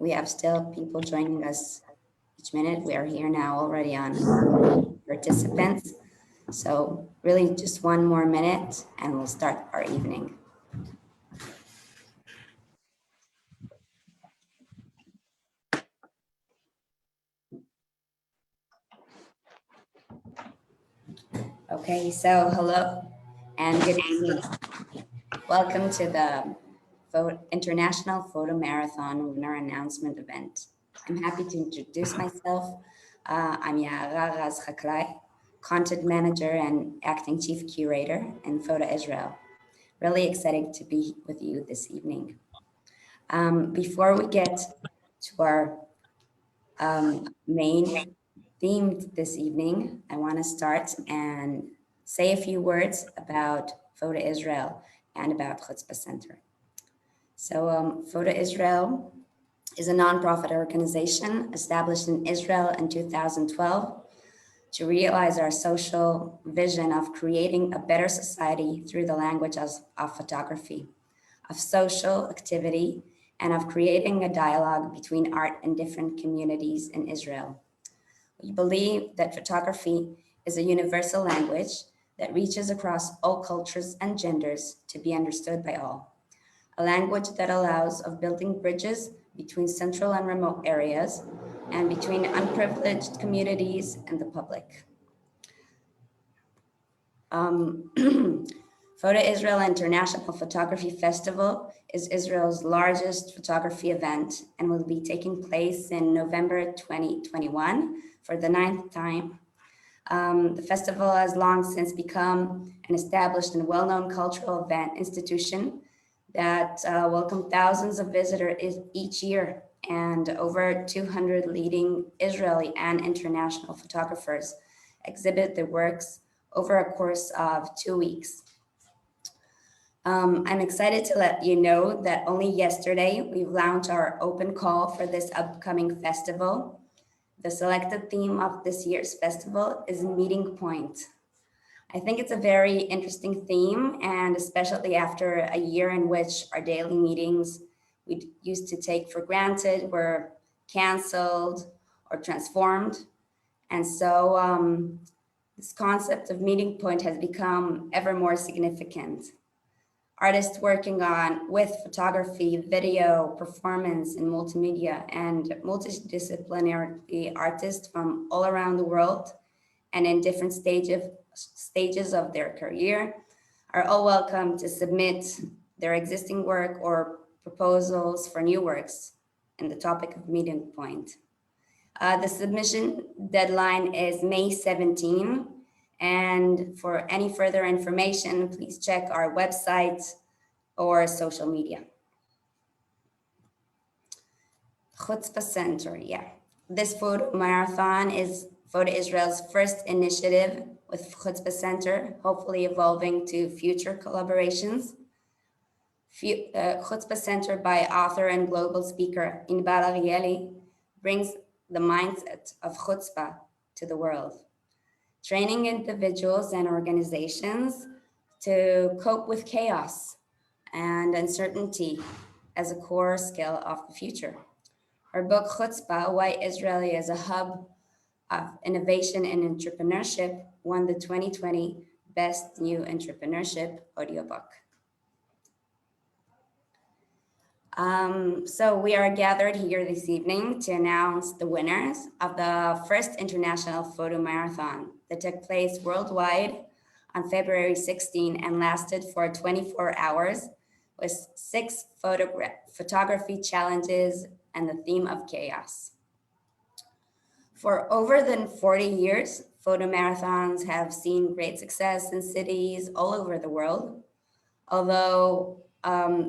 we have still people joining us each minute. We are here now already on participants. So really just one more minute and we'll start our evening. Okay, so hello and good evening. Welcome to the International Photo Marathon Winner Announcement event. I'm happy to introduce myself. I'm Na'arach, Content Manager and Acting Chief Curator in Photo Israel. Really excited to be with you this evening. Before we get to our main theme this evening, I want to start and say a few words about Photo Israel and about Chutzpah Center. So Photo Israel is a nonprofit organization established in Israel in 2012 to realize our social vision of creating a better society through the language of photography, of social activity, and of creating a dialogue between art and different communities in Israel. We believe that photography is a universal language that reaches across all cultures and genders to be understood by all. A language that allows of building bridges between central and remote areas and between unprivileged communities and the public. Photo Israel International Photography Festival is Israel's largest photography event and will be taking place in November 2021 for the 9th time. The festival has long since become an established and well-known cultural event institution that welcomes thousands of visitors each year, and over 200 leading Israeli and international photographers exhibit their works over a course of 2 weeks. I'm excited to let you know that only yesterday we've launched our open call for this upcoming festival. The selected theme of this year's festival is Meeting Point. I think it's a very interesting theme, and especially after a year in which our daily meetings we used to take for granted were canceled or transformed. And so this concept of meeting point has become ever more significant. Artists working with photography, video, performance, and multimedia, and multidisciplinary artists from all around the world and in different stages of their career are all welcome to submit their existing work or proposals for new works in the topic of meeting point. The submission deadline is May 17. And for any further information, please check our website or social media. Chutzpah Center, yeah. This photo marathon is Photo Israel's first initiative with Chutzpah Center, hopefully evolving to future collaborations. Chutzpah Center by author and global speaker Cynthia Aryeli brings the mindset of chutzpah to the world, training individuals and organizations to cope with chaos and uncertainty as a core skill of the future. Her book, Chutzpah, Why Israel is a Hub of Innovation and Entrepreneurship, won the 2020 Best New Entrepreneurship audiobook. So we are gathered here this evening to announce the winners of the first International Photo Marathon that took place worldwide on February 16 and lasted for 24 hours with 6 photography challenges and the theme of chaos. For over than 40 years, photo marathons have seen great success in cities all over the world, although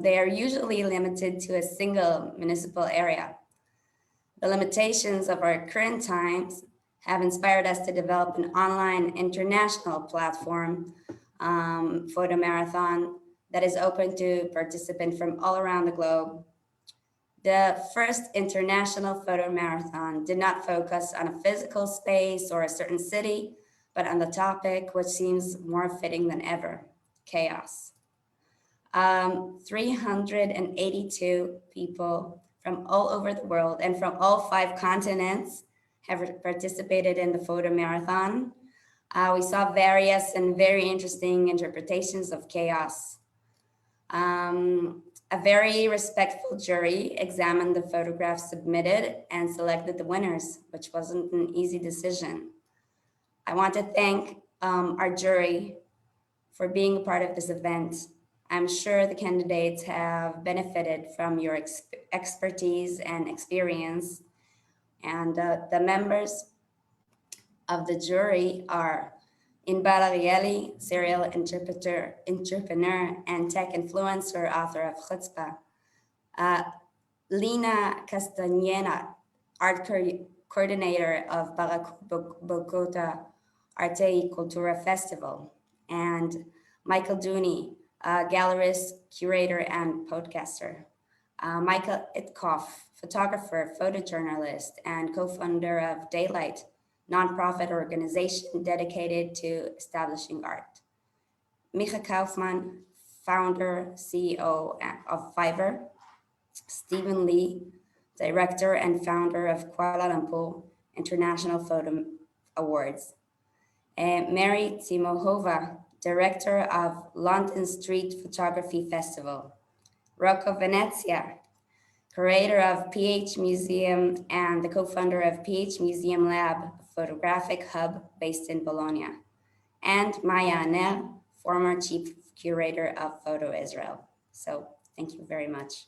they are usually limited to a single municipal area. The limitations of our current times have inspired us to develop an online international platform, photo marathon, that is open to participants from all around the globe. The first international photo marathon did not focus on a physical space or a certain city, but on the topic which seems more fitting than ever, chaos. 382 people from all over the world and from all 5 continents have participated in the photo marathon. We saw various and very interesting interpretations of chaos. A very respectful jury examined the photographs submitted and selected the winners, which wasn't an easy decision. I want to thank our jury for being a part of this event. I'm sure the candidates have benefited from your expertise and experience. And the members of the jury are Cynbal Aryeli, serial entrepreneur and tech influencer, author of Chutzpah. Lina Castañeda, art coordinator of Bogota Arte y Cultura Festival. And Michael Dooney, gallerist, curator, and podcaster. Michael Itkoff, photographer, photojournalist, and co-founder of Daylight, nonprofit organization dedicated to establishing art. Micha Kaufman, founder, CEO of Fiverr. Stephen Lee, director and founder of Kuala Lumpur International Photo Awards. And Mary Timohova, director of London Street Photography Festival. Rocco Venezia, curator of PH Museum and the co-founder of PH Museum Lab, a photographic hub based in Bologna. And Maya Anel, former chief curator of Photo Israel. So thank you very much.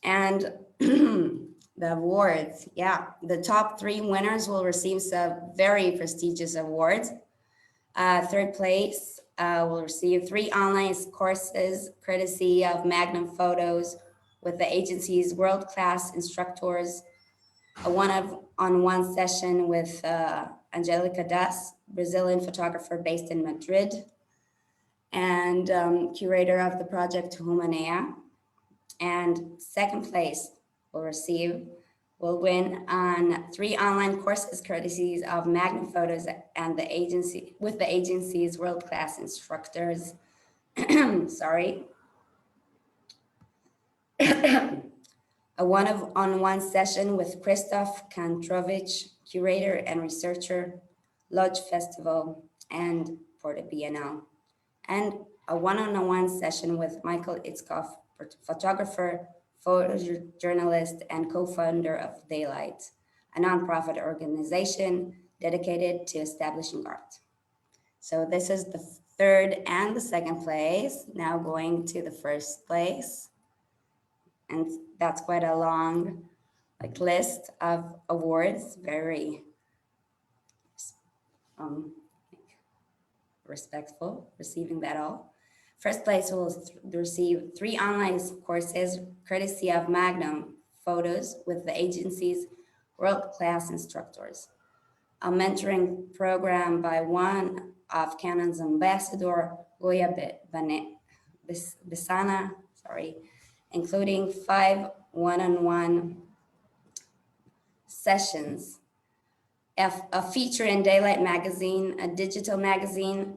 And the awards, the top 3 winners will receive some very prestigious awards. Third place will receive 3 online courses courtesy of Magnum Photos with the agency's world-class instructors, a one-on-one session with Angelica Das, Brazilian photographer based in Madrid, and curator of the project Humanea. And second place will win on 3 online courses courtesies of Magnum Photos and the agency's world-class instructors. Sorry. A one-on-one session with Christoph Kantrovich, curator and researcher, Lodge Festival, and Porta Biennale. And a one-on-one session with Michael Itzkoff, photographer, photojournalist, and co-founder of Daylight, a nonprofit organization dedicated to establishing art. So this is the 3rd and the 2nd place, now going to the 1st place. And that's quite a long list of awards, very respectful, receiving that all. First place will receive 3 online courses courtesy of Magnum Photos with the agency's world-class instructors. A mentoring program by one of Canon's ambassador, Goya Besana, including 5 one-on-one sessions, a feature in Daylight magazine, a digital magazine,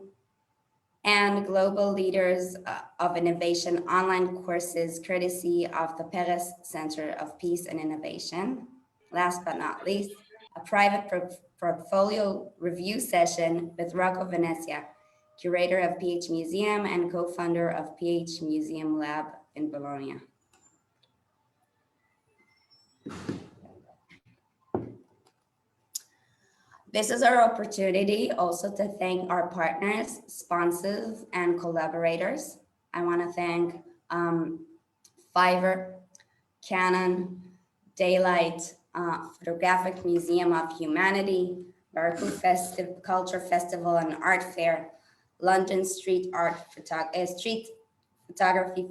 and global leaders of innovation online courses courtesy of the Perez Center of Peace and Innovation. Last but not least, a private portfolio review session with Rocco Venezia, curator of PH Museum and co-founder of PH Museum Lab in Bologna. This is our opportunity also to thank our partners, sponsors, and collaborators. I want to thank Fiverr, Canon, Daylight, Photographic Museum of Humanity, Baku Culture Festival and Art Fair, London Street Photography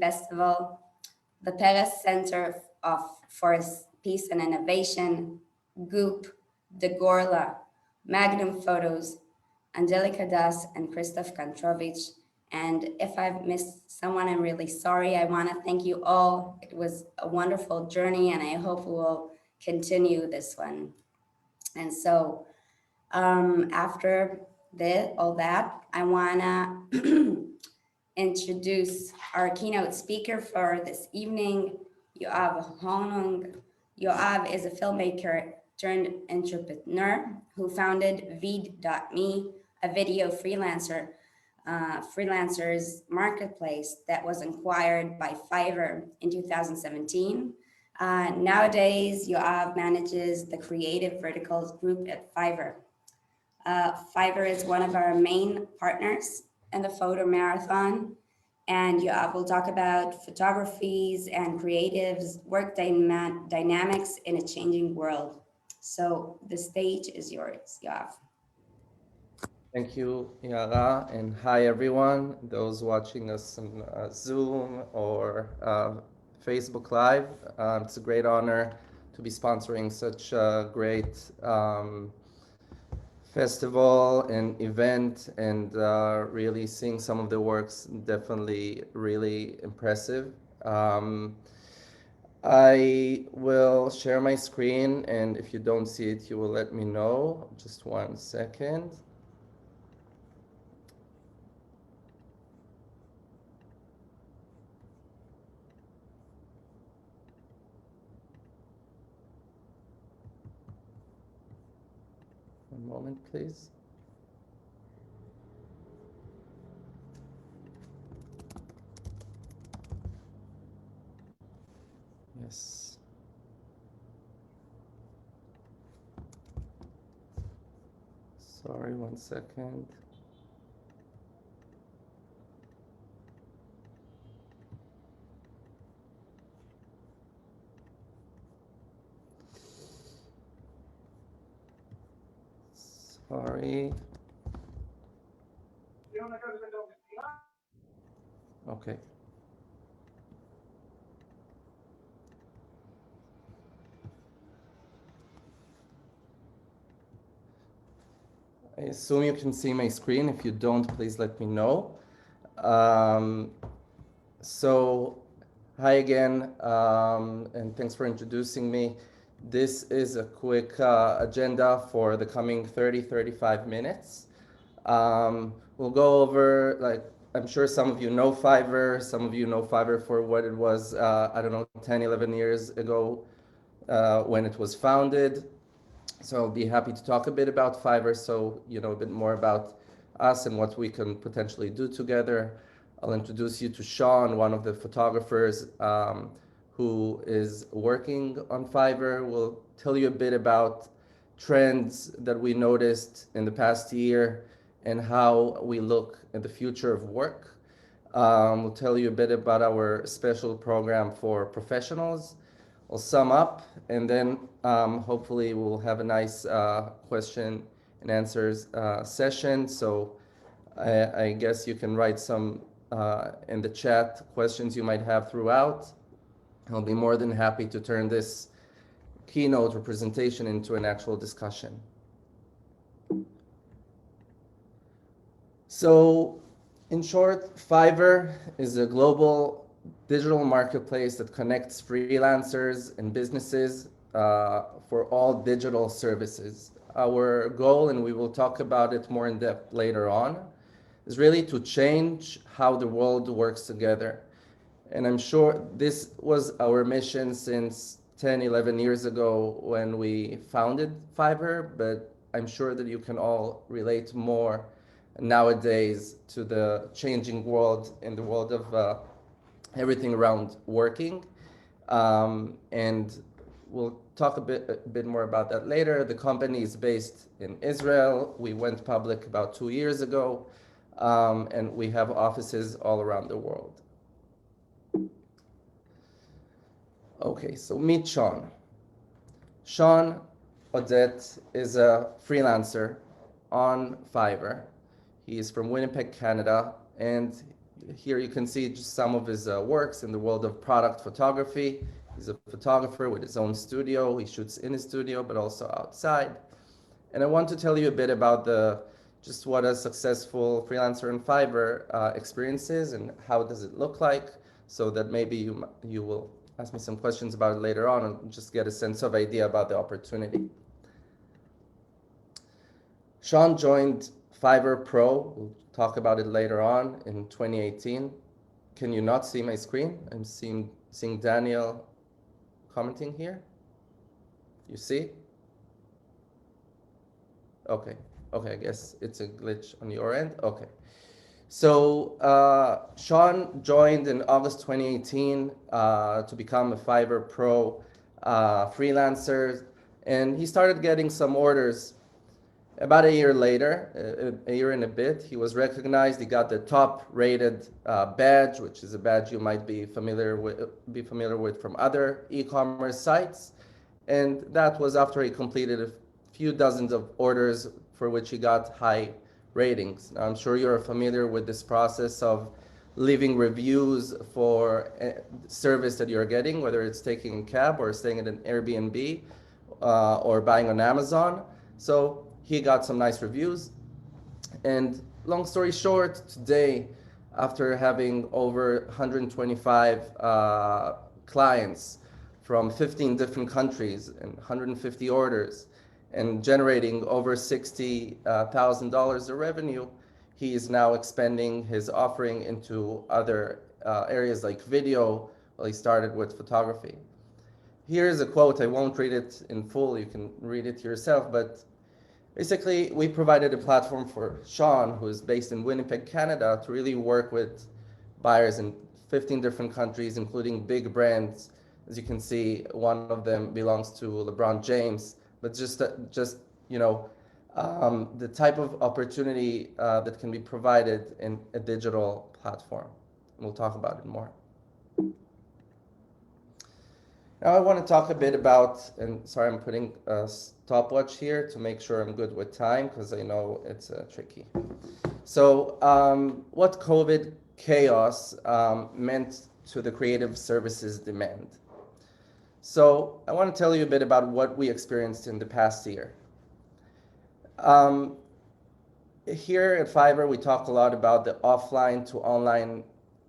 Festival, the Perez Center for Peace and Innovation, Goop, De Gorla, Magnum Photos, Angelica Das, and Christoph Kantrovich. And if I've missed someone, I'm really sorry. I want to thank you all. It was a wonderful journey, and I hope we will continue this one. And so after all that, I want to introduce our keynote speaker for this evening, Yoav Honung. Yoav is a filmmaker turned entrepreneur who founded Vid.me, a video freelancers marketplace that was acquired by Fiverr in 2017. Nowadays, Yoav manages the creative verticals group at Fiverr. Fiverr is one of our main partners in the photo marathon, and Yoav will talk about photographies and creatives, work dynamics in a changing world. So the stage is yours, Yoav. Thank you, Yara, and hi everyone, those watching us on Zoom or Facebook Live. It's a great honor to be sponsoring such a great festival and event, and really seeing some of the works, definitely really impressive. I will share my screen, and if you don't see it, you will let me know. Just 1 second. One moment, please. Yes. Sorry, 1 second. Sorry. Okay. I assume you can see my screen. If you don't, please let me know. So, hi again, and thanks for introducing me. This is a quick agenda for the coming 35 minutes. We'll go over, like, I'm sure some of you know Fiverr, some of you know Fiverr for what it was, 10, 11 years ago when it was founded. So I'll be happy to talk a bit about Fiverr, so you know a bit more about us and what we can potentially do together. I'll introduce you to Sean, one of the photographers who is working on Fiverr. We'll tell you a bit about trends that we noticed in the past year and how we look at the future of work. We'll tell you a bit about our special program for professionals. I'll sum up, and then hopefully we'll have a nice question and answers session. So I guess you can write some in the chat questions you might have throughout. I'll be more than happy to turn this keynote or presentation into an actual discussion. So in short, Fiverr is a global digital marketplace that connects freelancers and businesses for all digital services. Our goal, and we will talk about it more in depth later on, is really to change how the world works together. And I'm sure this was our mission since 10, 11 years ago when we founded Fiverr, but I'm sure that you can all relate more nowadays to the changing world, in the world of everything around working. And we'll talk a bit more about that later. The company is based in Israel. We went public about 2 years ago, and we have offices all around the world. Okay, so meet Sean. Sean Odette is a freelancer on Fiverr. He is from Winnipeg, Canada, and here you can see just some of his works in the world of product photography. He's a photographer with his own studio. He shoots in his studio, but also outside. And I want to tell you a bit about just what a successful freelancer on Fiverr experiences and how does it look like, so that maybe you will ask me some questions about it later on and just get a sense of idea about the opportunity. Sean joined Fiverr Pro, we'll talk about it later on, in 2018. Can you not see my screen? I'm seeing Daniel commenting here? You see? Okay, I guess it's a glitch on your end. Okay. So Sean joined in August 2018 to become a Fiverr Pro freelancer, and he started getting some orders. About a year later, a year and a bit, he was recognized. He got the top rated badge, which is a badge you might be familiar with from other e-commerce sites. And that was after he completed a few dozens of orders for which he got high ratings. Now, I'm sure you're familiar with this process of leaving reviews for a service that you're getting, whether it's taking a cab or staying at an Airbnb or buying on Amazon. So he got some nice reviews. And long story short, today, after having over 125 clients from 15 different countries and 150 orders, and generating over $60,000 of revenue, he is now expanding his offering into other areas like video. Well, he started with photography. Here's a quote. I won't read it in full. You can read it yourself. But basically, we provided a platform for Sean, who is based in Winnipeg, Canada, to really work with buyers in 15 different countries, including big brands. As you can see, one of them belongs to LeBron James. But just you know, the type of opportunity that can be provided in a digital platform. We'll talk about it more. Now I want to talk a bit about, and sorry, I'm putting a stopwatch here to make sure I'm good with time, because I know it's tricky. So what COVID chaos meant to the creative services demand. So I want to tell you a bit about what we experienced in the past year. Here at Fiverr, we talk a lot about the offline to online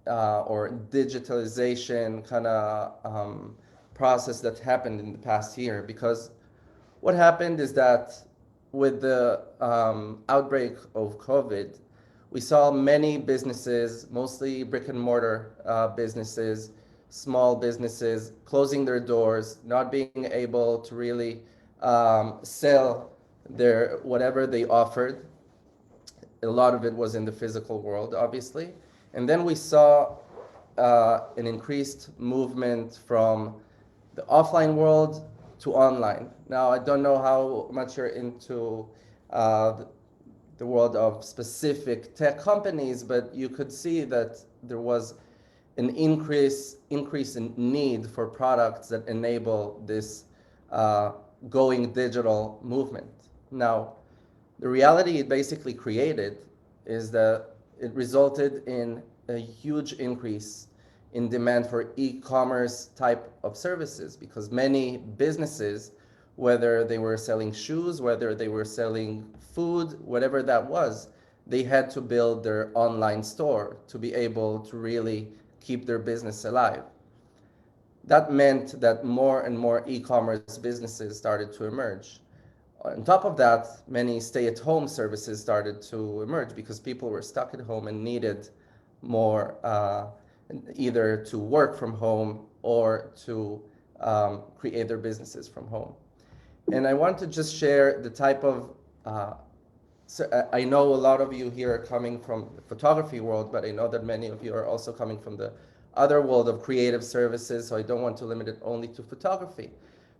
or digitalization kind of process that happened in the past year, because what happened is that with the outbreak of COVID, we saw many businesses, mostly brick and mortar businesses, small businesses, closing their doors, not being able to really sell their whatever they offered. A lot of it was in the physical world, obviously. And then we saw an increased movement from the offline world to online. Now, I don't know how much you're into the world of specific tech companies, but you could see that there was an increase in need for products that enable this going digital movement. Now, the reality it basically created is that it resulted in a huge increase in demand for e-commerce type of services, because many businesses, whether they were selling shoes, whether they were selling food, whatever that was, they had to build their online store to be able to really keep their business alive. That meant that more and more e-commerce businesses started to emerge. On top of that, many stay-at-home services started to emerge because people were stuck at home and needed more either to work from home or to create their businesses from home. And I want to just share the type of, so I know a lot of you here are coming from the photography world, but I know that many of you are also coming from the other world of creative services, so I don't want to limit it only to photography.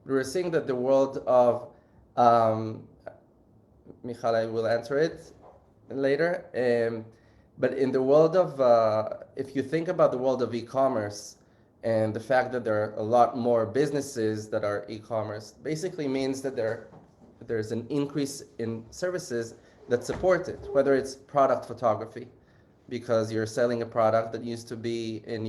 But we're seeing that the world of, Michal, I will answer it later, but in the world of, if you think about the world of e-commerce and the fact that there are a lot more businesses that are e-commerce, basically means that there's an increase in services that support it, whether it's product photography, because you're selling a product that used to be in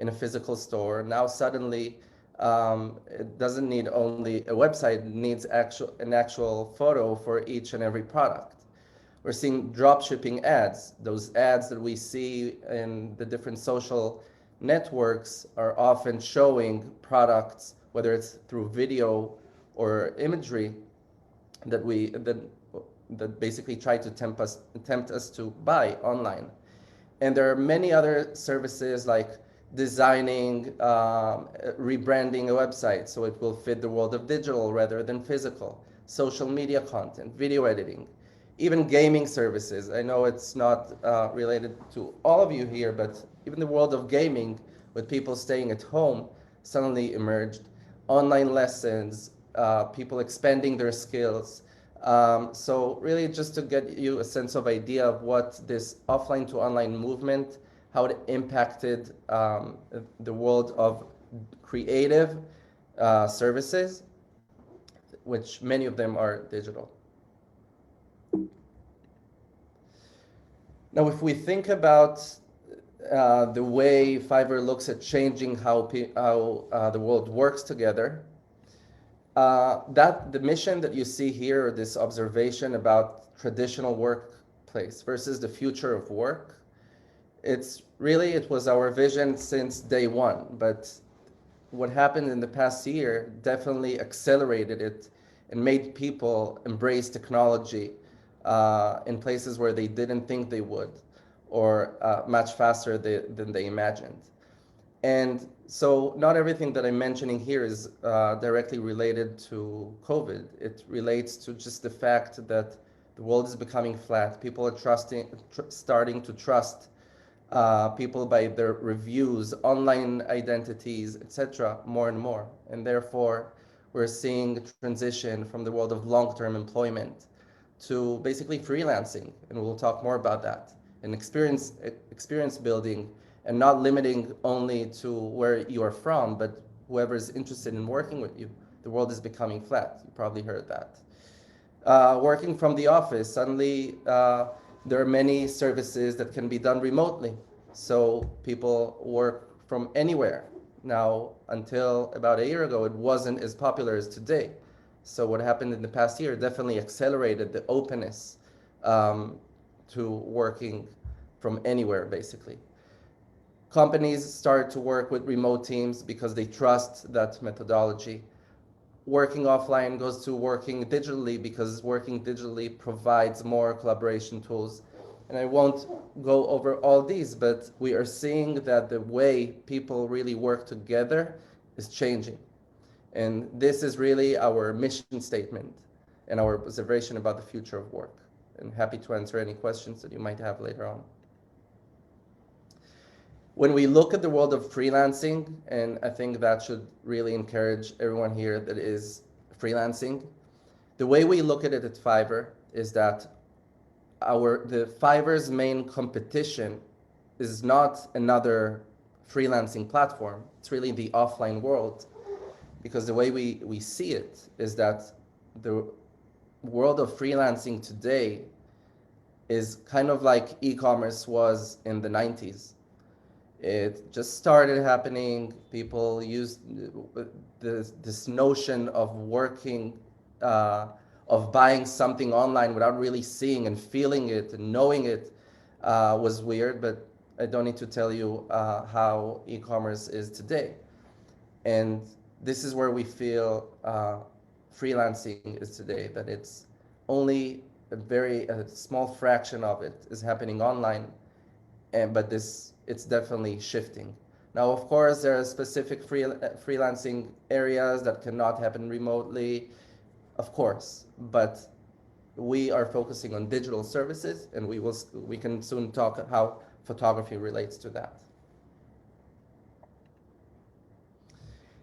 a physical store. Now suddenly it doesn't need only a website, it needs an actual photo for each and every product. We're seeing drop shipping ads. Those ads that we see in the different social networks are often showing products, whether it's through video or imagery, that basically try to tempt us to buy online. And there are many other services like designing, rebranding a website so it will fit the world of digital rather than physical, social media content, video editing, even gaming services. I know it's not related to all of you here, but even the world of gaming, with people staying at home, suddenly emerged. Online lessons, people expanding their skills. So really just to get you a sense of idea of what this offline to online movement, how it impacted the world of creative services, which many of them are digital. Now, if we think about the way Fiverr looks at changing how the world works together, the mission that you see here, this observation about traditional workplace versus the future of work, it was our vision since day one, but what happened in the past year definitely accelerated it and made people embrace technology in places where they didn't think they would, or much faster than they imagined. And so not everything that I'm mentioning here is directly related to COVID. It relates to just the fact that the world is becoming flat. People are starting to trust people by their reviews, online identities, etc., more and more. And therefore, we're seeing a transition from the world of long-term employment to basically freelancing, and we'll talk more about that, and experience building, and not limiting only to where you are from, but whoever is interested in working with you. The world is becoming flat. You probably heard that. Working from the office, suddenly there are many services that can be done remotely. So people work from anywhere. Now, until about a year ago, it wasn't as popular as today. So what happened in the past year definitely accelerated the openness to working from anywhere, basically. Companies start to work with remote teams because they trust that methodology. Working offline goes to working digitally because working digitally provides more collaboration tools. And I won't go over all these, but we are seeing that the way people really work together is changing. And this is really our mission statement and our observation about the future of work. And happy to answer any questions that you might have later on. When we look at the world of freelancing, and I think that should really encourage everyone here that is freelancing, the way we look at it at Fiverr is that the Fiverr's main competition is not another freelancing platform. It's really the offline world, because the way we see it is that the world of freelancing today is kind of like e-commerce was in the 90s. It just started happening. People used this notion of working, of buying something online without really seeing and feeling it and knowing it was weird, but I don't need to tell you how e-commerce is today. And this is where we feel freelancing is today, that it's only a small fraction of it is happening online, but it's definitely shifting. Now, of course, there are specific freelancing areas that cannot happen remotely, of course, but we are focusing on digital services, and we can soon talk how photography relates to that.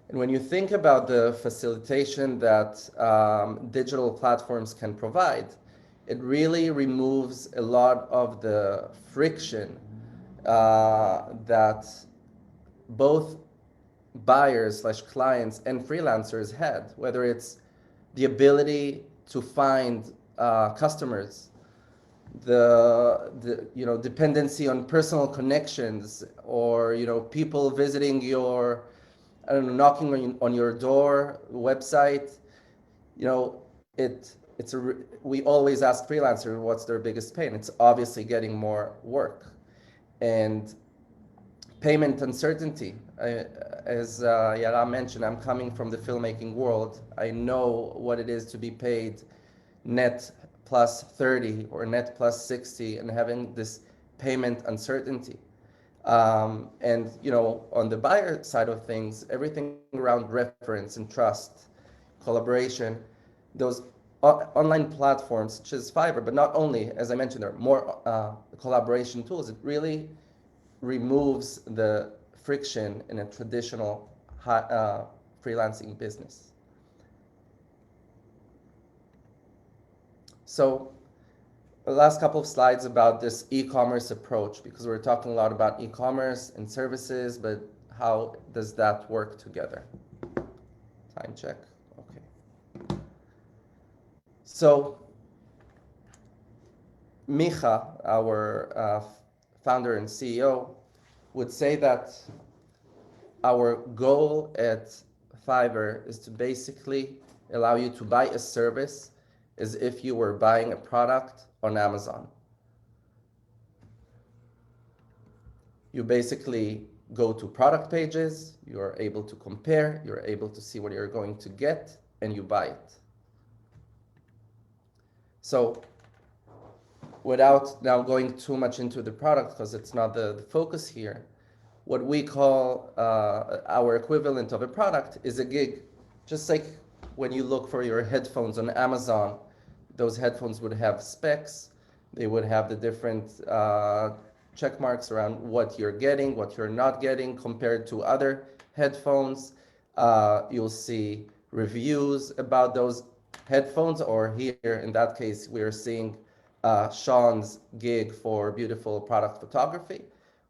And when you think about the facilitation that digital platforms can provide, it really removes a lot of the friction that both buyers/clients and freelancers had, whether it's the ability to find customers, the dependency on personal connections, or people visiting your, I don't know, knocking on your door website. We always ask freelancers what's their biggest pain. It's obviously getting more work. And payment uncertainty. As Yara mentioned, I'm coming from the filmmaking world. I know what it is to be paid net plus 30 or net plus 60 and having this payment uncertainty. And on the buyer side of things, everything around reference and trust, collaboration, those online platforms such as Fiverr, but not only, as I mentioned, there are more collaboration tools. It really removes the friction in a traditional freelancing business. So the last couple of slides about this e-commerce approach, because we're talking a lot about e-commerce and services, but how does that work together? Time check. Okay. So Micha, our founder and CEO, would say that our goal at Fiverr is to basically allow you to buy a service as if you were buying a product on Amazon. You basically go to product pages, you're able to compare, you're able to see what you're going to get, and you buy it. So without now going too much into the product, because it's not the focus here, what we call our equivalent of a product is a gig. Just like when you look for your headphones on Amazon, those headphones would have specs, they would have the different check marks around what you're getting, what you're not getting compared to other headphones. You'll see reviews about those headphones, or here in that case, we're seeing Sean's gig for beautiful product photography.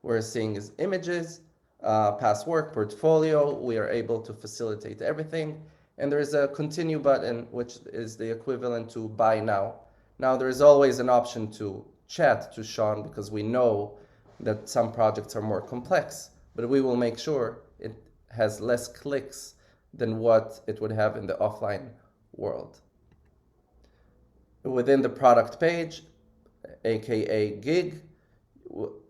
We're seeing his images, past work, portfolio. We are able to facilitate everything. And there's a continue button, which is the equivalent to buy now. Now, there's always an option to chat to Sean, because we know that some projects are more complex, but we will make sure it has less clicks than what it would have in the offline world. Within the product page, aka gig,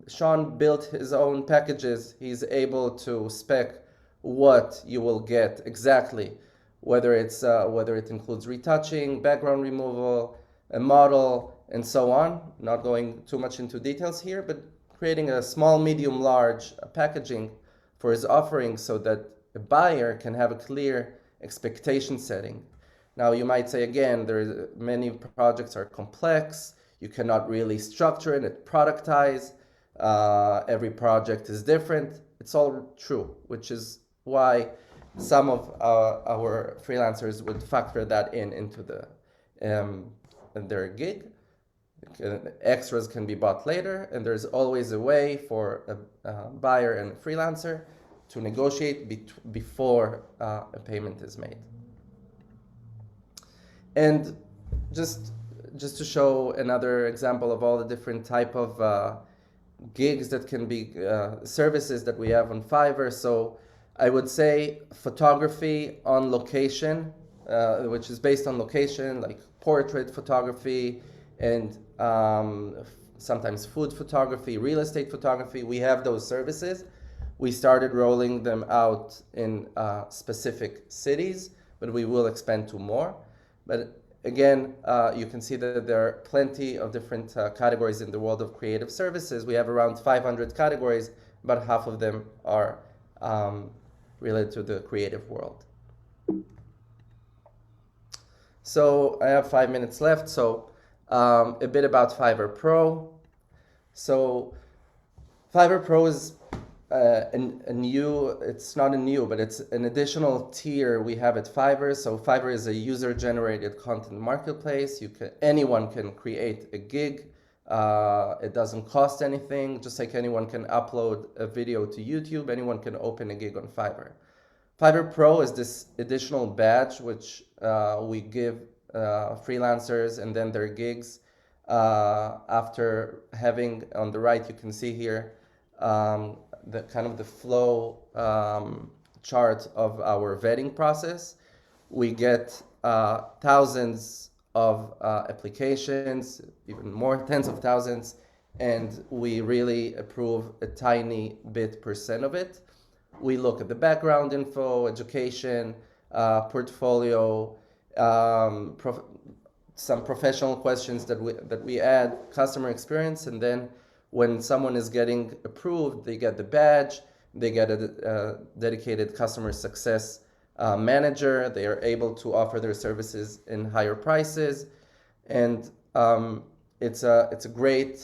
Sean built his own packages. He's able to spec what you will get exactly, whether it includes retouching, background removal, a model, and so on. Not going too much into details here, but creating a small, medium, large packaging for his offering so that a buyer can have a clear expectation setting. Now, you might say, again, many projects are complex. You cannot really structure it and productize. Every project is different. It's all true, which is why some of our freelancers would factor that into their gig. Extras can be bought later, and there's always a way for a buyer and a freelancer to negotiate before a payment is made. And just to show another example of all the different type of gigs that can be services that we have on Fiverr. So I would say photography on location, which is based on location, like portrait photography and sometimes food photography, real estate photography. We have those services. We started rolling them out in specific cities, but we will expand to more. But again, you can see that there are plenty of different categories in the world of creative services. We have around 500 categories, but half of them are related to the creative world. So I have 5 minutes left. So a bit about Fiverr Pro. So Fiverr Pro is it's not a new, but it's an additional tier we have at Fiverr. So Fiverr is a user-generated content marketplace. Anyone can create a gig. It doesn't cost anything. Just like anyone can upload a video to YouTube, anyone can open a gig on Fiverr. Fiverr Pro is this additional badge which we give freelancers and then their gigs after having, on the right you can see here, the kind of the flow chart of our vetting process. We get thousands of applications, even more, tens of thousands, and we really approve a tiny % of it. We look at the background info, education, portfolio, some professional questions that we add, customer experience, and then when someone is getting approved, they get the badge, they get a dedicated customer success manager, they are able to offer their services in higher prices, and it's a great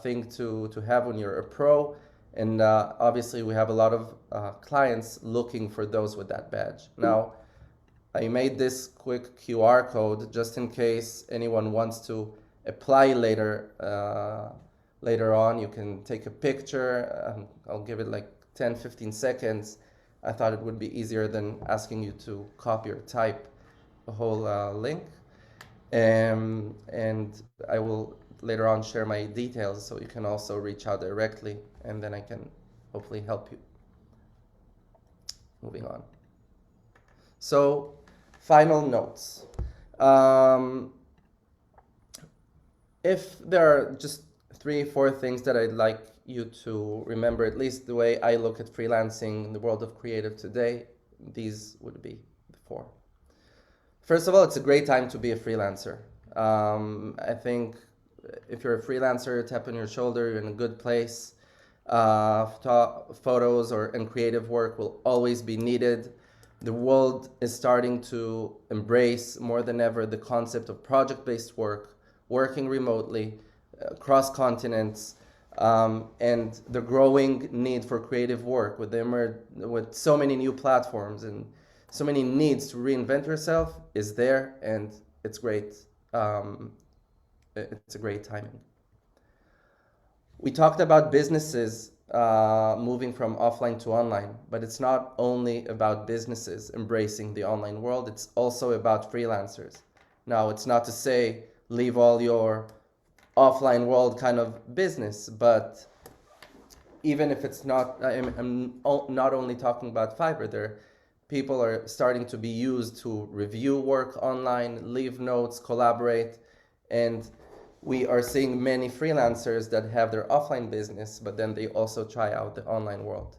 thing to have when you're a pro. And obviously we have a lot of clients looking for those with that badge. Now, I made this quick QR code just in case anyone wants to apply later on. You can take a picture. I'll give it like 10-15 seconds. I thought it would be easier than asking you to copy or type a whole link. And I will later on share my details so you can also reach out directly, and then I can hopefully help you. Moving on. So, final notes. If there are just 3-4 things that I'd like you to remember, at least the way I look at freelancing in the world of creative today, these would be the 4. First of all, it's a great time to be a freelancer. I think if you're a freelancer, tap on your shoulder, you're in a good place. Photos and creative work will always be needed. The world is starting to embrace more than ever the concept of project-based work, working remotely, across continents, and the growing need for creative work with so many new platforms and so many needs to reinvent yourself is there, and it's great. It's a great timing. We talked about businesses moving from offline to online, but it's not only about businesses embracing the online world, it's also about freelancers. Now, it's not to say leave all your offline world kind of business, but even if it's not, I'm not only talking about Fiverr, people are starting to be used to review work online, leave notes, collaborate, and we are seeing many freelancers that have their offline business, but then they also try out the online world.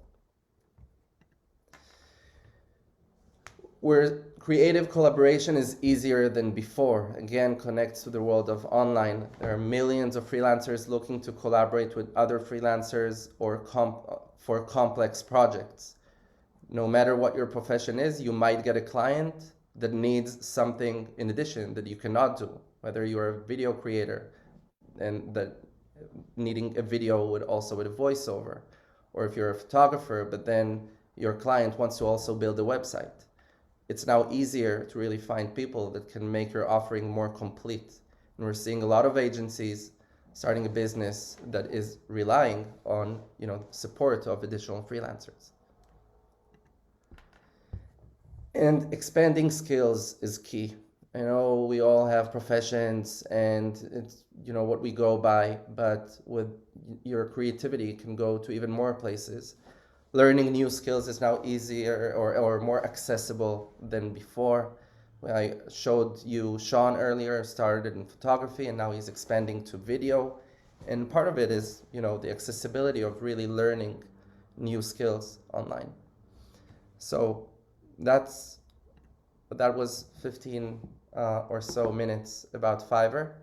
Where creative collaboration is easier than before, again, connects to the world of online. There are millions of freelancers looking to collaborate with other freelancers or for complex projects. No matter what your profession is, you might get a client that needs something in addition that you cannot do, whether you're a video creator and that needing a video with a voiceover, or if you're a photographer, but then your client wants to also build a website. It's now easier to really find people that can make your offering more complete. And we're seeing a lot of agencies starting a business that is relying on, support of additional freelancers. And expanding skills is key. I know we all have professions and it's, what we go by, but with your creativity can go to even more places. Learning new skills is now easier or more accessible than before. I showed you Sean earlier, started in photography and now he's expanding to video. And part of it is, the accessibility of really learning new skills online. So that was 15 or so minutes about Fiverr.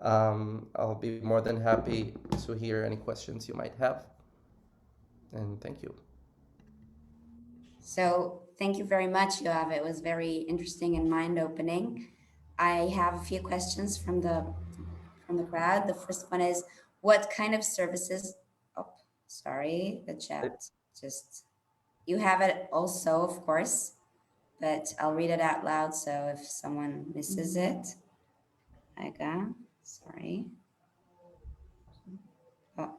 I'll be more than happy to hear any questions you might have. And thank you. So thank you very much, Yoav. It was very interesting and mind-opening. I have a few questions from the crowd. The first one is, what kind of services? Oh, sorry, the chat you have it also, of course, but I'll read it out loud. So if someone misses it, sorry. Oh,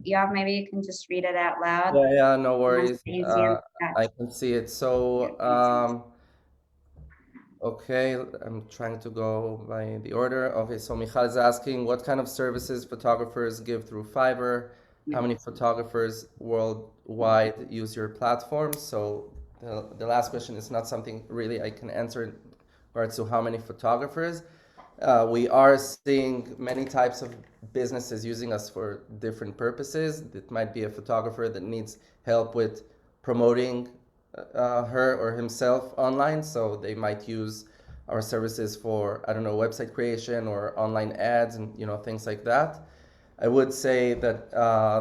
Yoav, maybe you can just read it out loud. Yeah, no worries. I can see it. So, okay, I'm trying to go by the order. Okay, so Michal is asking, what kind of services photographers give through Fiverr? How many photographers worldwide use your platform? So the last question is not something really I can answer in regards to how many photographers. We are seeing many types of businesses using us for different purposes. It might be a photographer that needs help with promoting her or himself online, so they might use our services for, I don't know, website creation or online ads and, things like that. I would say that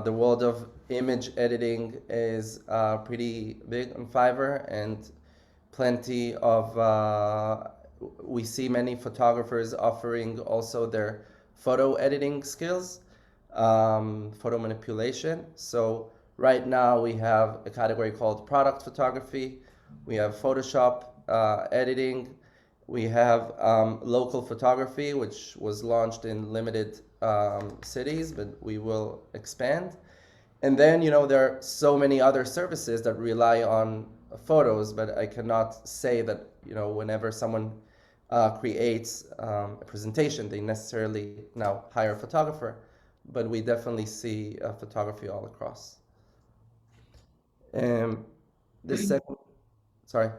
the world of image editing is pretty big on Fiverr, and plenty of, we see many photographers offering also their photo editing skills, photo manipulation. So right now we have a category called product photography. We have Photoshop editing. We have local photography, which was launched in limited cities, but we will expand. And then, there are so many other services that rely on photos, but I cannot say that, whenever someone creates a presentation, they necessarily now hire a photographer, but we definitely see photography all across. The second, sorry.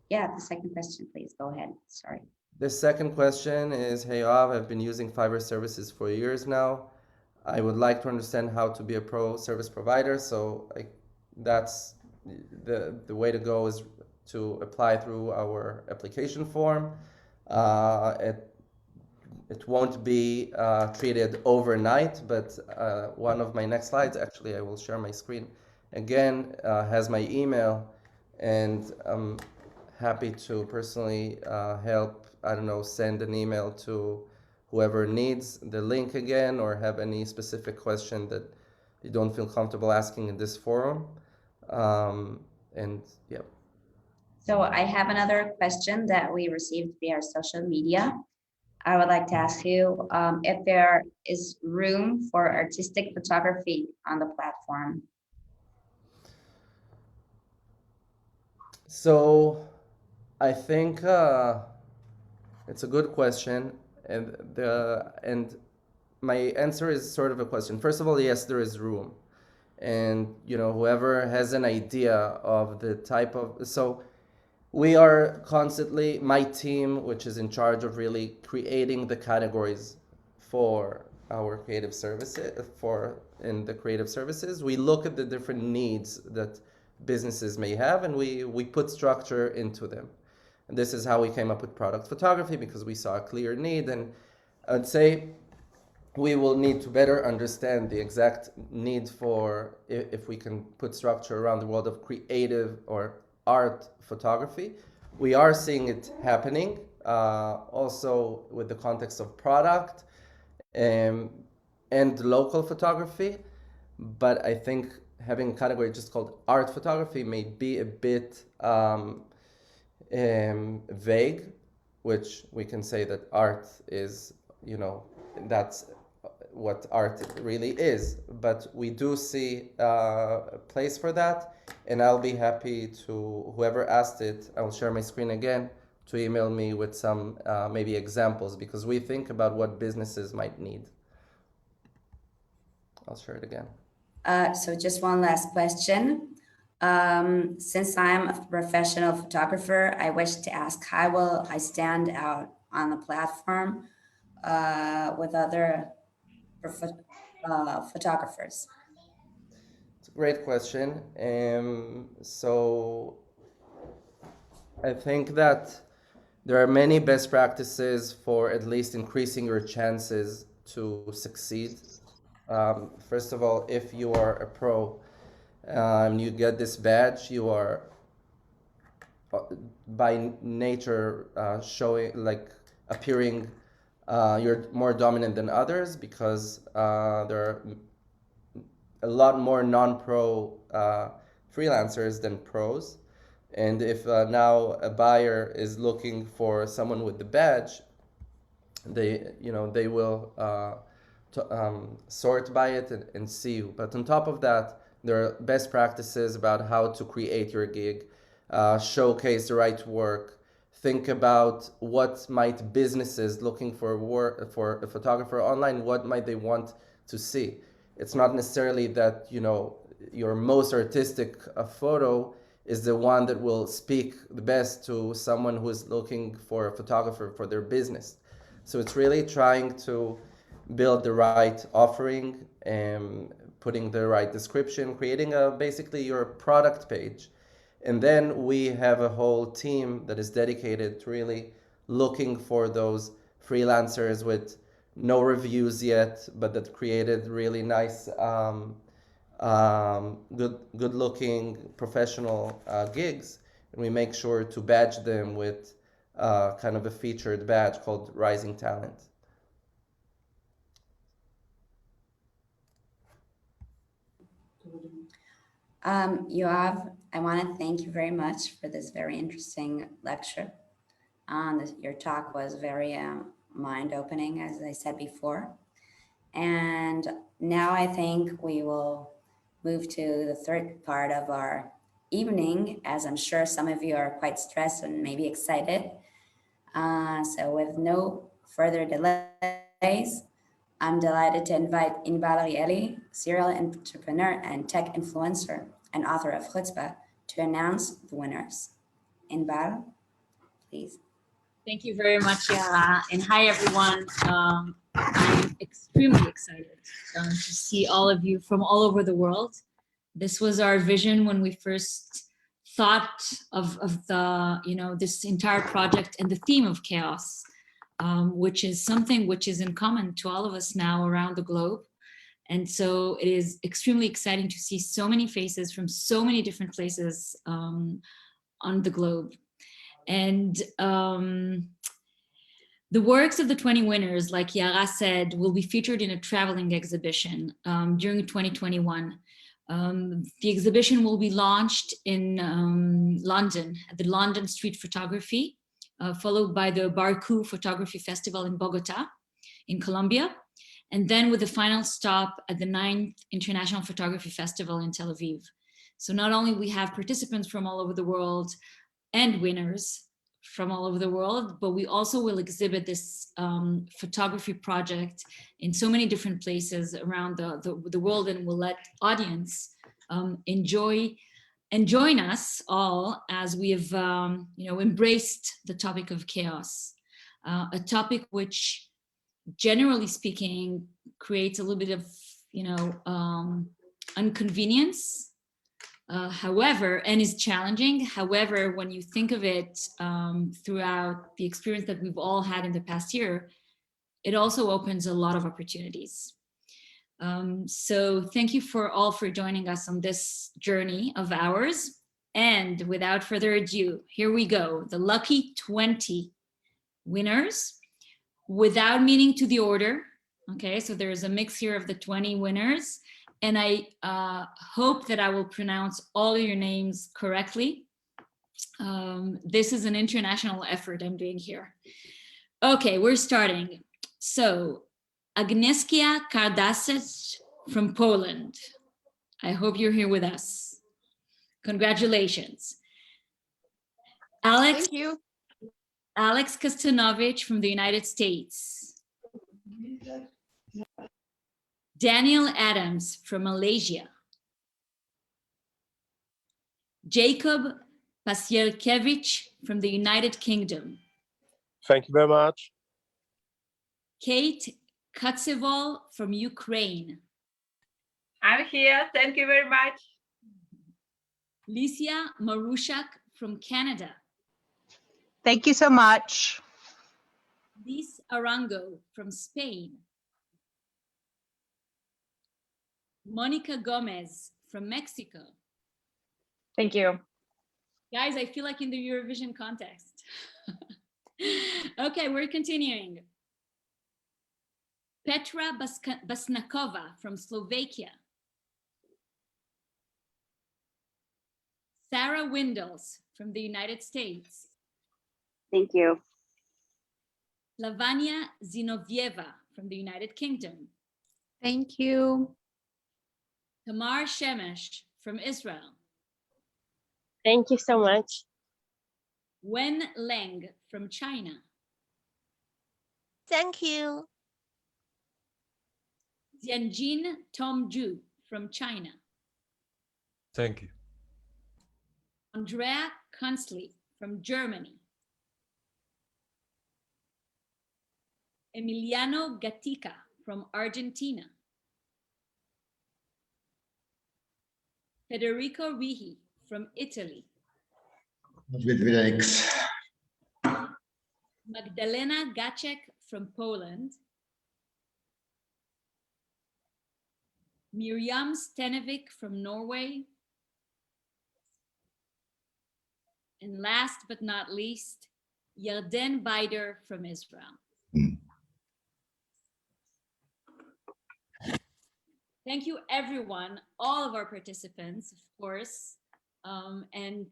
Yeah, the second question, please go ahead. Sorry. The second question is, hey Yoav, I've been using Fiverr services for years now. I would like to understand how to be a pro service provider. So that's the way to go is to apply through our application form. It won't be treated overnight, but one of my next slides, actually, I will share my screen again, has my email, and I'm happy to personally help, I don't know, send an email to whoever needs the link again, or have any specific question that you don't feel comfortable asking in this forum. And yeah. So I have another question that we received via social media. I would like to ask you if there is room for artistic photography on the platform. So I think it's a good question, and my answer is sort of a question. First of all, yes, there is room, and whoever has an idea of the type of, so we are constantly, my team, which is in charge of really creating the categories for our creative services, in the creative services, we look at the different needs that businesses may have, and we put structure into them. And this is how we came up with product photography, because we saw a clear need. And I'd say we will need to better understand the exact need for, if we can put structure around the world of creative or art photography. We are seeing it happening, also with the context of product and local photography. But I think having a category just called art photography may be a bit vague, which we can say that art is, that's what art really is. But we do see a place for that, and I'll be happy to, whoever asked it, I will share my screen again, to email me with some maybe examples, because we think about what businesses might need. I'll share it again. So just one last question. Since I'm a professional photographer, I wish to ask, how will I stand out on the platform with other photographers? It's a great question. So I think that there are many best practices for at least increasing your chances to succeed. First of all, if you are a pro, you get this badge, you are by nature appearing, you're more dominant than others, because there are a lot more non-pro freelancers than pros. And if now a buyer is looking for someone with the badge, they will sort by it and see you. But on top of that, there are best practices about how to create your gig, showcase the right work, think about what might businesses looking for work for a photographer online, what might they want to see. It's not necessarily that your most artistic photo is the one that will speak the best to someone who is looking for a photographer for their business. So it's really trying to build the right offering and putting the right description, creating basically your product page. And then we have a whole team that is dedicated to really looking for those freelancers with no reviews yet, but that created really nice, good-looking professional gigs. And we make sure to badge them with kind of a featured badge called Rising Talent. Yoav, I want to thank you very much for this very interesting lecture. Your talk was very mind-opening, as I said before. And now I think we will move to the third part of our evening, as I'm sure some of you are quite stressed and maybe excited. So with no further delays, I'm delighted to invite Cynthia Aryeli, serial entrepreneur and tech influencer and author of Chutzpah, to announce the winners. Cynthia, please. Thank you very much, Yara. And hi, everyone. I'm extremely excited to see all of you from all over the world. This was our vision when we first thought of the, this entire project and the theme of chaos, which is something which is in common to all of us now around the globe. And so it is extremely exciting to see so many faces from so many different places on the globe. And the works of the 20 winners, like Yara said, will be featured in a traveling exhibition during 2021. The exhibition will be launched in London, at the London Street Photography, followed by the Barku Photography Festival in Bogota, in Colombia, and then with the final stop at the 9th International Photography Festival in Tel Aviv. So not only we have participants from all over the world and winners from all over the world, but we also will exhibit this photography project in so many different places around the world, and we'll let audience enjoy and join us all as we have embraced the topic of chaos, a topic which, generally speaking, creates a little bit of inconvenience. However, and is challenging. However, when you think of it throughout the experience that we've all had in the past year, it also opens a lot of opportunities. So thank you all for joining us on this journey of ours. And without further ado, here we go. The lucky 20 winners, without meaning to the order. Okay, so there's a mix here of the 20 winners. And I hope that I will pronounce all your names correctly. This is an international effort I'm doing here. Okay, we're starting. So, Agnieszka Kardasek from Poland. I hope you're here with us. Congratulations. Thank you. Alex Kostanovich from the United States. Daniel Adams from Malaysia. Jacob Pasielkiewicz from the United Kingdom. Thank you very much. Kate Katsevol from Ukraine. I'm here. Thank you very much. Licia Marushak from Canada. Thank you so much. Liz Arango from Spain. Monica Gomez from Mexico. Thank you. Guys, I feel like in the Eurovision contest. Okay, we're continuing. Petra Basnakova from Slovakia. Sarah Windels from the United States. Thank you. Lavanya Zinovieva from the United Kingdom. Thank you. Tamar Shemesh from Israel. Thank you so much. Wen Leng from China. Thank you. Tianjin Tomju from China. Thank you. Andrea Kunsley from Germany. Emiliano Gatica from Argentina. Federico Rihi from Italy. Magdalena Gacek from Poland, Miriam Stenevik from Norway, and last but not least, Yarden Baider from Israel. Thank you, everyone, all of our participants, of course, and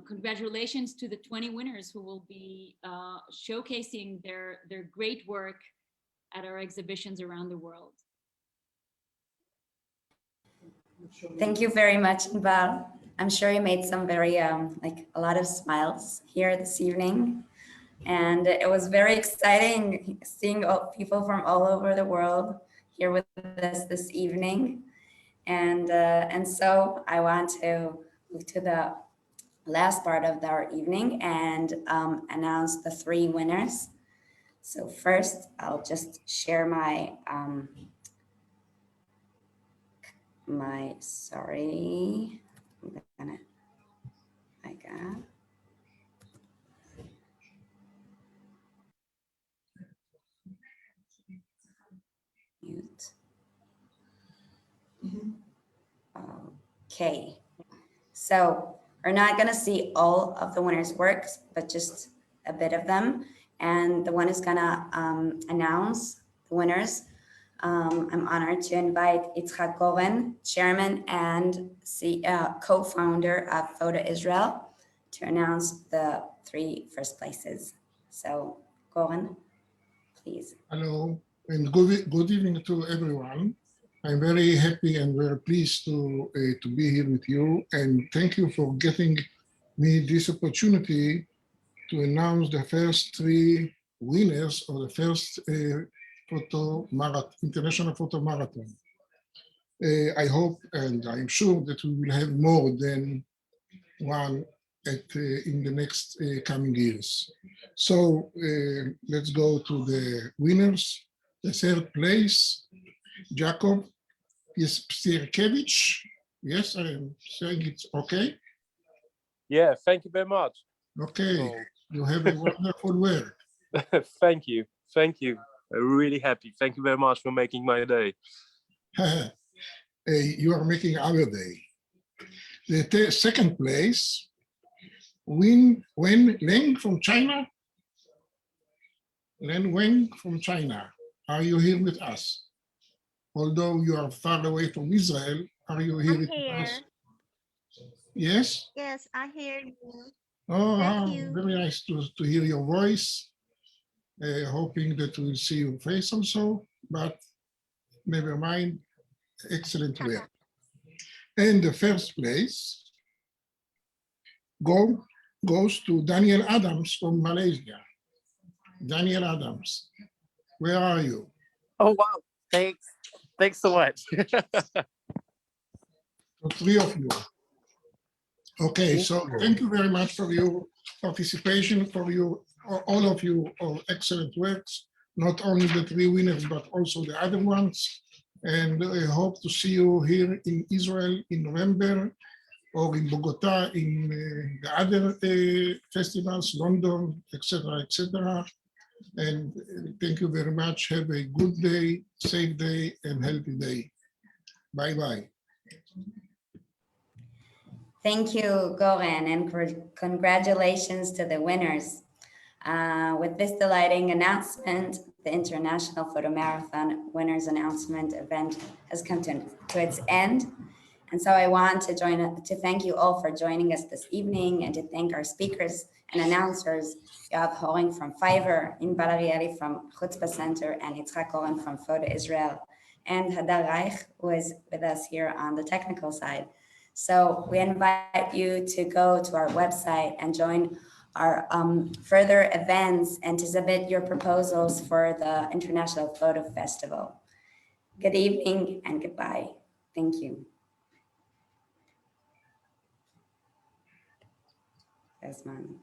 congratulations to the 20 winners who will be showcasing their great work at our exhibitions around the world. Thank you very much, Anbal. I'm sure you made some very, like a lot of smiles here this evening. And it was very exciting seeing people from all over the world here with us this evening. And so I want to move to the last part of our evening and announce the 3 winners. So first, I'll just share my, sorry, I got. Mute. Okay, so we're not gonna see all of the winners' works, but just a bit of them. And the one who's gonna announce the winners. I'm honored to invite Yitzhak Goren, chairman and co-founder of Photo Israel, to announce the 3 first places. So, Goren, please. Hello, and good evening to everyone. I'm very happy and very pleased to be here with you, and thank you for getting me this opportunity to announce the first 3 winners of the first International Photo Marathon. I hope and I'm sure that we will have more than one in the next coming years. So let's go to the winners. The 3rd place, Jacob Psirkevich. Yes, I'm saying it's okay. Yeah, thank you very much. Okay, Oh. you have a wonderful work. Thank you. Thank you. I'm really happy. Thank you very much for making my day. You are making our day. The 2nd place, Wen Leng from China. Len Weng from China. Are you here with us? Although you are far away from Israel, are you here with us? Yes? Yes, I hear you. Oh, Thank you. very nice to hear your voice. Hoping that we'll see your face also, but never mind. Excellent work. And the 1st place goes to Daniel Adams from Malaysia. Daniel Adams, where are you? Oh, wow. Thanks. Thanks so much. So 3 of you. Okay, so thank you very much for your participation, for all of you excellent works, not only the 3 winners, but also the other ones. And I hope to see you here in Israel in November, or in Bogota in the other festivals, London, etc., etc. And thank you very much. Have a good day, safe day, and healthy day. Bye-bye. Thank you, Goren, and congratulations to the winners. With this delighting announcement, the International Photo Marathon Winners Announcement event has come to its end. And so I want to thank you all for joining us this evening, and to thank our speakers and announcers, Yoav Horing from Fiverr, Aryeli from Chutzpah Center, and Yitzhak Goren from Photo Israel, and Hadar Reich, who is with us here on the technical side. So we invite you to go to our website and join our further events and to submit your proposals for the International Photo Festival. Good evening and goodbye. Thank you. Esman.